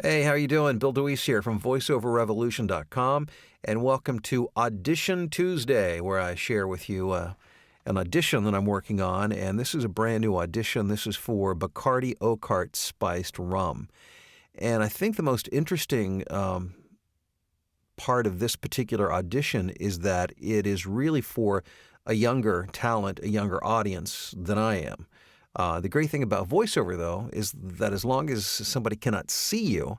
Hey, how you doing? Bill DeWeese here from VoiceOverRevolution.com, and welcome to Audition Tuesday, where I share with you an audition that I'm working on, and this is a brand new audition. This is for Bacardi Oak Spiced Rum. And I think the most interesting part of this particular audition is that it is really for a younger talent, a younger audience than I am. The great thing about voiceover, though, is that as long as somebody cannot see you,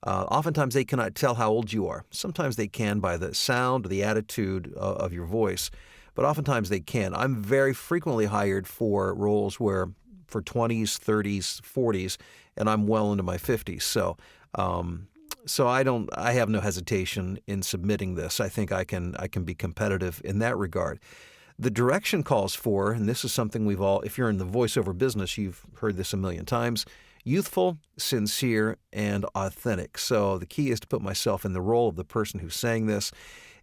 oftentimes they cannot tell how old you are. Sometimes they can by the sound or the attitude of your voice, but oftentimes they can. I'm very frequently hired for roles where for 20s, 30s, 40s, and I'm well into my 50s. So I have no hesitation in submitting this. I think I can be competitive in that regard. The direction calls for, and this is something we've all, if you're in the voiceover business, you've heard this a million times, youthful, sincere, and authentic. So the key is to put myself in the role of the person who's saying this.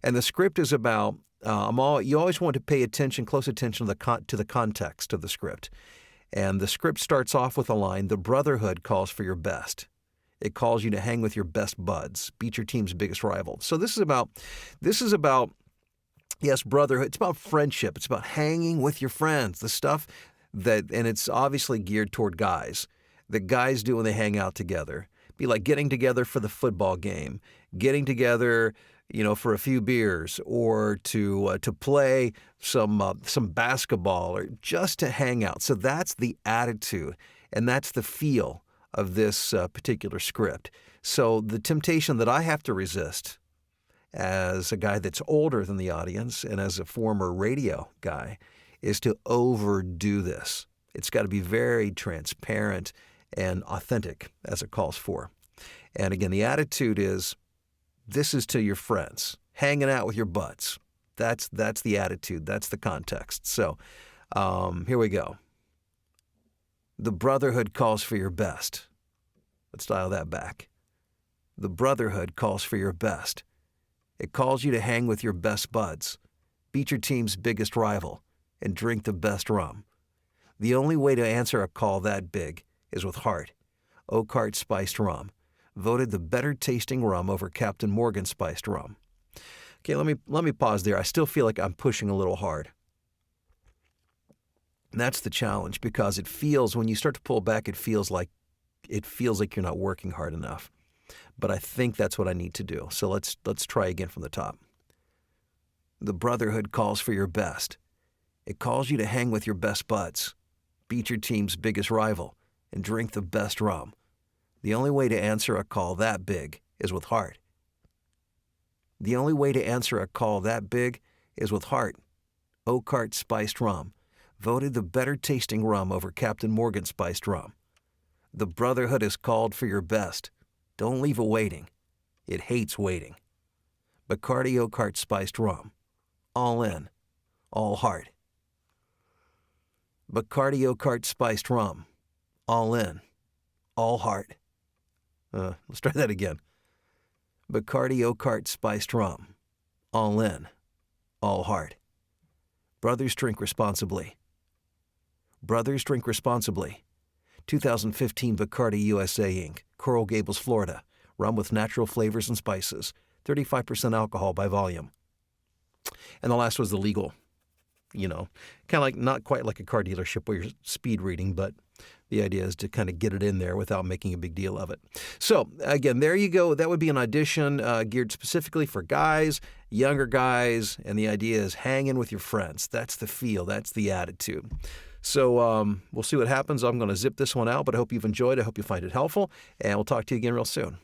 And the script is about, you always want to pay close attention to the context of the script. And the script starts off with a line, "The brotherhood calls for your best. It calls you to hang with your best buds, beat your team's biggest rival." So this is about, yes, brotherhood. It's about friendship. It's about hanging with your friends, the stuff and it's obviously geared toward guys. That guys do when they hang out together. Be like getting together for the football game, getting together, for a few beers, or to play some basketball, or just to hang out. So that's the attitude, and that's the feel of this particular script. So the temptation that I have to resist as a guy that's older than the audience and as a former radio guy is to overdo this. It's got to be very transparent and authentic as it calls for. And again, the attitude is, this is to your friends, hanging out with your buds. That's the attitude. That's the context. So here we go. The brotherhood calls for your best. Let's dial that back. The brotherhood calls for your best. It calls you to hang with your best buds, beat your team's biggest rival, and drink the best rum. The only way to answer a call that big is with heart. Oak Spiced Rum, voted the better tasting rum over Captain Morgan Spiced Rum. Okay, let me pause there. I still feel like I'm pushing a little hard. And that's the challenge, because it feels, when you start to pull back, it feels like you're not working hard enough. But I think that's what I need to do. So let's try again from the top. The brotherhood calls for your best. It calls you to hang with your best buds, beat your team's biggest rival, and drink the best rum. The only way to answer a call that big is with heart. The only way to answer a call that big is with heart. Oak Spiced Rum, voted the better tasting rum over Captain Morgan Spiced Rum. The brotherhood is called for your best. Don't leave it waiting. It hates waiting. Bacardi Oak Spiced Rum. All in. All heart. Bacardi Oak Spiced Rum. All in. All heart. Let's try that again. Bacardi Oak Spiced Rum. All in. All heart. Brothers drink responsibly. Brothers drink responsibly. 2015 Bacardi USA Inc., Coral Gables, Florida. Rum with natural flavors and spices. 35% alcohol by volume. And the last was the legal. Kind of like, not quite like a car dealership where you're speed reading, but the idea is to kind of get it in there without making a big deal of it. So again, there you go. That would be an audition geared specifically for guys, younger guys, and the idea is hanging with your friends. That's the feel. That's the attitude. So we'll see what happens. I'm going to zip this one out, but I hope you've enjoyed. I hope you find it helpful, and we'll talk to you again real soon.